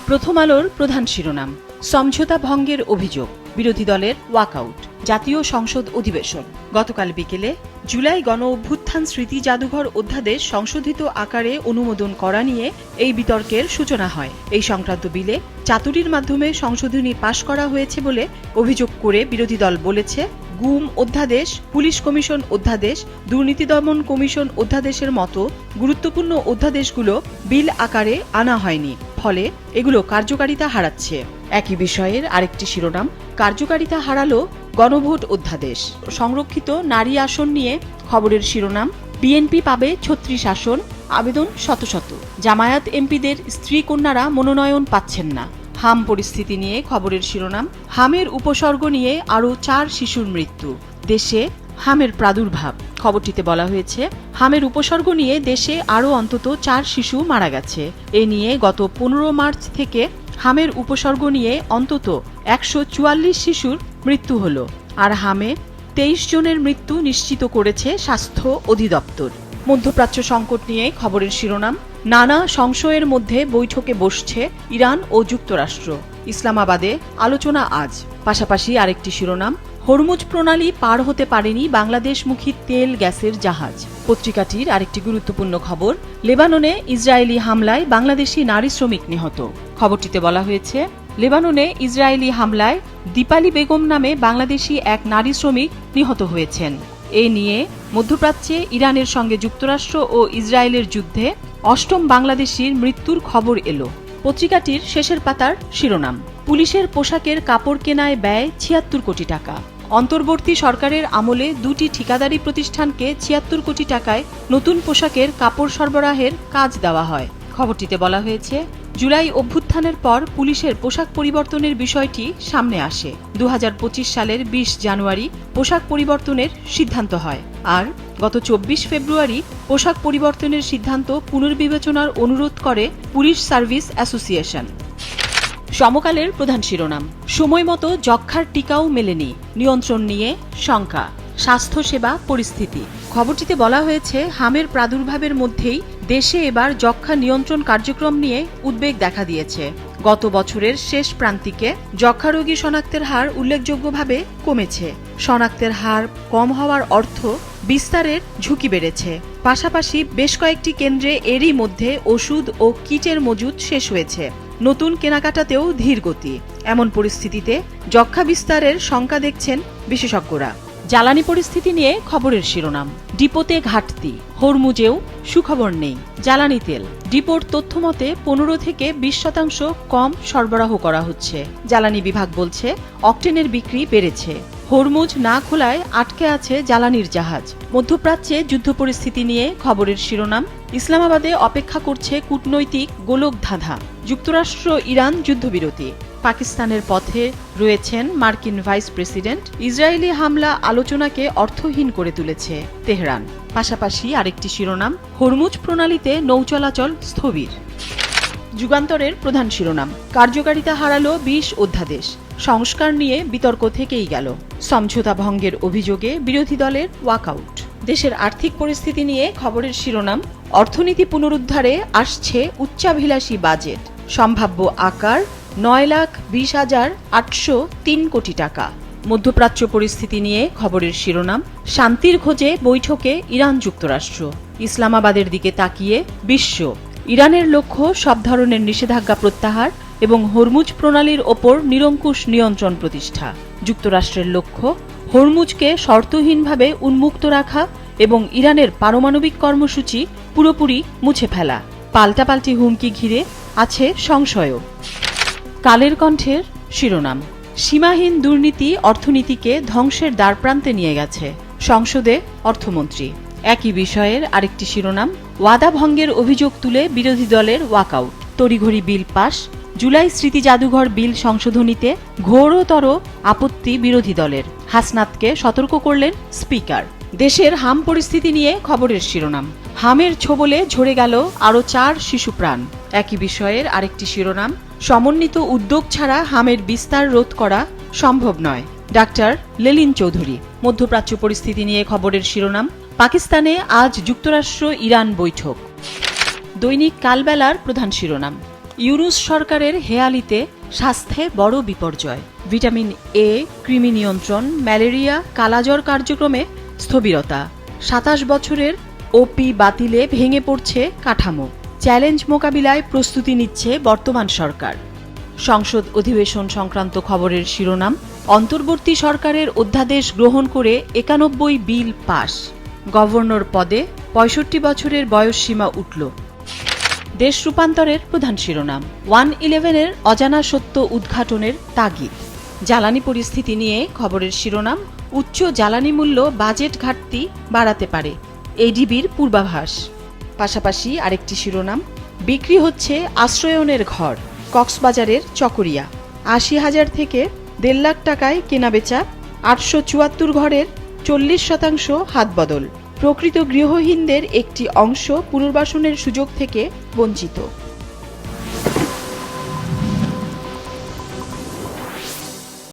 প্রথম আলোর প্রধান শিরোনাম, সমঝোতা ভঙ্গের অভিযোগ, বিরোধী দলের ওয়াকআউট, জাতীয় সংসদ অধিবেশন। গতকাল বিকেলে জুলাই গণ অভ্যুত্থান স্মৃতি জাদুঘর অধ্যাদেশ সংশোধিত আকারে অনুমোদন করা নিয়ে এই বিতর্কের সূচনা হয়। এই সংক্রান্ত বিলে চাতুরির মাধ্যমে সংশোধনী পাশ করা হয়েছে বলে অভিযোগ করে বিরোধী দল বলেছে, গুম অধ্যাদেশ, পুলিশ কমিশন অধ্যাদেশ, দুর্নীতি দমন কমিশন অধ্যাদেশের মতো গুরুত্বপূর্ণ অধ্যাদেশগুলো বিল আকারে আনা হয়নি, ফলে এগুলো কার্যকারিতা হারাচ্ছে। একই বিষয়ের আরেকটি শিরোনাম, কার্যকারিতা হারালো গণভোট অধ্যাদেশ। সংরক্ষিত নারী আসন নিয়ে খবরের শিরোনাম, বিএনপি পাবে ৩৬ আসন, আবেদন শত শত। জামায়াত এমপিদের স্ত্রী কন্যারা মনোনয়ন পাচ্ছেন না। হাম পরিস্থিতি নিয়ে খবরের শিরোনাম, হামের উপসর্গ নিয়ে আরও ৪ শিশুর মৃত্যু, দেশে হামের প্রাদুর্ভাব। খবরটিতে বলা হয়েছে, হামের উপসর্গ নিয়ে দেশে আরও অন্তত ৪ শিশু মারা গেছে। এ নিয়ে গত ১৫ মার্চ থেকে হামের উপসর্গ নিয়ে অন্তত ১৪৪ শিশুর মৃত্যু হল, আর হামে ২৩ জনের মৃত্যু নিশ্চিত করেছে স্বাস্থ্য অধিদপ্তর। মধ্যপ্রাচ্য সংকট নিয়ে খবরের শিরোনাম, নানা সংশয়ের মধ্যে বৈঠকে বসছে ইরান ও যুক্তরাষ্ট্র, ইসলামাবাদে আলোচনা আজ। পাশাপাশি আরেকটি শিরোনাম, হরমুজ প্রণালী পার হতে পারেনি বাংলাদেশমুখী তেল গ্যাসের জাহাজ। পত্রিকাটির আরেকটি গুরুত্বপূর্ণ খবর, লেবাননে ইসরায়েলি হামলায় বাংলাদেশি নারী শ্রমিক নিহত। খবরটিতে বলা হয়েছে, লেবাননে ইসরায়েলি হামলায় দীপালি বেগম নামে বাংলাদেশি এক নারী শ্রমিক নিহত হয়েছেন। এ নিয়ে মধ্যপ্রাচ্যে ইরানের সঙ্গে যুক্তরাষ্ট্র ও ইসরায়েলের যুদ্ধে ৮ম বাংলাদেশির মৃত্যুর খবর এলো। পত্রিকাটির শেষের পাতার শিরোনাম, পুলিশের পোশাকের কাপড় কেনায় ব্যয় ৭৬ কোটি টাকা। অন্তর্বর্তী সরকারের আমলে 2টি ঠিকাদারি প্রতিষ্ঠানকে ৭৬ কোটি টাকায় নতুন পোশাকের কাপড় সরবরাহের কাজ দেওয়া হয়। খবরটিতে বলা হয়েছে, জুলাই অভ্যুত্থানের পর পুলিশের পোশাক পরিবর্তনের বিষয়টি সামনে আসে। ২০২৫ সালের ২০ জানুয়ারি পোশাক পরিবর্তনের সিদ্ধান্ত হয়, আর গত ২৪ ফেব্রুয়ারি পোশাক পরিবর্তনের সিদ্ধান্ত পুনর্বিবেচনার অনুরোধ করে পুলিশ সার্ভিস অ্যাসোসিয়েশন। সমকালের প্রধান শিরোনাম, সময়মতো যক্ষ্মার টিকাও মেলেনি, নিয়ন্ত্রণ নিয়ে শঙ্কা, স্বাস্থ্যসেবা পরিস্থিতি। খবরটিতে বলা হয়েছে, হামের প্রাদুর্ভাবের মধ্যেই দেশে এবার যক্ষ্মা নিয়ন্ত্রণ কার্যক্রম নিয়ে উদ্বেগ দেখা দিয়েছে। গত বছরের শেষ প্রান্তিকে যক্ষ্মা রোগী শনাক্তের হার উল্লেখযোগ্যভাবে কমেছে। শনাক্তের হার কম হওয়ার অর্থ বিস্তারের ঝুঁকি বেড়েছে। পাশাপাশি বেশ কয়েকটি কেন্দ্রে এরই মধ্যে ওষুধ ও কিটের মজুদ শেষ হয়েছে। নতুন কেনাকাটাতেও ধীর গতি। এমন পরিস্থিতিতে যক্ষ্মা বিস্তারের শঙ্কা দেখছেন বিশেষজ্ঞরা। জ্বালানি পরিস্থিতি নিয়ে খবরের শিরোনাম, ডিপোতে ঘাটতি, হরমুজেও সুখবর নেই। জ্বালানি তেল ডিপোর তথ্যমতে ১৫ থেকে ২০% কম সরবরাহ করা হচ্ছে। জ্বালানি বিভাগ বলছে, অকটেনের বিক্রি বেড়েছে। হরমুজ না খোলায় আটকে আছে জ্বালানির জাহাজ। মধ্যপ্রাচ্যে যুদ্ধ পরিস্থিতি নিয়ে খবরের শিরোনাম, ইসলামাবাদে অপেক্ষা করছে কূটনৈতিক গোলকধাঁধা। যুক্তরাষ্ট্র ইরান যুদ্ধবিরতি। পাকিস্তানের পথে রয়েছেন মার্কিন ভাইস প্রেসিডেন্ট। ইসরায়েলি হামলা আলোচনাকে অর্থহীন করে তুলেছে তেহরান। পাশাপাশি আরেকটি শিরোনাম, হরমুজ প্রণালীতে নৌ চলাচল স্থবির। যুগান্তরের প্রধান শিরোনাম, কার্যকারিতা হারালো ২০ অধ্যাদেশ, সংস্কার নিয়ে বিতর্ক থেকেই গেল। সমঝোতা ভঙ্গের অভিযোগে বিরোধী দলের ওয়াকআউট। দেশের আর্থিক পরিস্থিতি নিয়ে খবরের শিরোনাম, অর্থনীতি পুনরুদ্ধারে আসছে উচ্চাভিলাষী বাজেট, সম্ভাব্য আকার ৯,২০,৮০৩ কোটি টাকা। মধ্যপ্রাচ্য পরিস্থিতি নিয়ে খবরের শিরোনাম, শান্তির খোঁজে বৈঠকে ইরান যুক্তরাষ্ট্র, ইসলামাবাদের দিকে তাকিয়ে বিশ্ব। ইরানের লক্ষ্য সব ধরনের নিষেধাজ্ঞা প্রত্যাহার এবং হরমুজ প্রণালীর ওপর নিরঙ্কুশ নিয়ন্ত্রণ প্রতিষ্ঠা। যুক্তরাষ্ট্রের লক্ষ্য হরমুজকে শর্তহীনভাবে উন্মুক্ত রাখা এবং ইরানের পারমাণবিক কর্মসূচি পুরোপুরি মুছে ফেলা। পাল্টাপাল্টি হুমকি ঘিরে আছে সংশয়ও। কালের কণ্ঠের শিরোনাম, সীমাহীন দুর্নীতি অর্থনীতিকে ধ্বংসের দ্বারপ্রান্তে নিয়ে গেছে, সংসদে অর্থমন্ত্রী। একই বিষয়ের আরেকটি শিরোনাম, ওয়াদা ভঙ্গের অভিযোগ তুলে বিরোধী দলের ওয়াকআউট, তড়িঘড়ি বিল পাশ। জুলাই স্মৃতি জাদুঘর বিল সংশোধনীতে ঘোরতর আপত্তি বিরোধী দলের, হাসনাতকে সতর্ক করলেন স্পিকার। দেশের হাম পরিস্থিতি নিয়ে খবরের শিরোনাম, হামের ছোবলে ঝরে গেল আরও ৪ শিশু প্রাণ। একই বিষয়ের আরেকটি শিরোনাম, সমন্বিত উদ্যোগ ছাড়া হামের বিস্তার রোধ করা সম্ভব নয়, ডাক্তার লেলিন চৌধুরী। মধ্যপ্রাচ্য পরিস্থিতি নিয়ে খবরের শিরোনাম, পাকিস্তানে আজ যুক্তরাষ্ট্র ইরান বৈঠক। দৈনিক কালবেলার প্রধান শিরোনাম, ইউনুস সরকারের হেয়ালিতে স্বাস্থ্যে বড় বিপর্যয়। ভিটামিন এ, কৃমি নিয়ন্ত্রণ, ম্যালেরিয়া, কালাজ্বর কার্যক্রমে স্থবিরতা। ২৭ বছরের ওপি বাতিলে ভেঙে পড়ছে কাঠামো। চ্যালেঞ্জ মোকাবিলায় প্রস্তুতি নিচ্ছে বর্তমান সরকার। সংসদ অধিবেশন সংক্রান্ত খবরের শিরোনাম, অন্তর্বর্তী সরকারের অধ্যাদেশ গ্রহণ করে ৯১ বিল পাস। গভর্নর পদে ৬৫ বছরের বয়সসীমা উঠল। দেশ রূপান্তরের প্রধান শিরোনাম, 111-এর অজানা সত্য উদ্ঘাটনের তাগিদ। জ্বালানি পরিস্থিতি নিয়ে খবরের শিরোনাম, উচ্চ জ্বালানি মূল্য বাজেট ঘাটতি বাড়াতে পারে, এডিবির পূর্বাভাস। পাশাপাশি আরেকটি শিরোনাম, বিক্রি হচ্ছে আশ্রয়নের ঘর, কক্সবাজারের চকরিয়া। ৮০,০০০ থেকে ১.৫ লাখ টাকায় কেনাবেচা, ৮৭৪ ঘরের ৪০% হাতবদল। প্রকৃত গৃহহীনদের একটি অংশ পুনর্বাসনের সুযোগ থেকে বঞ্চিত।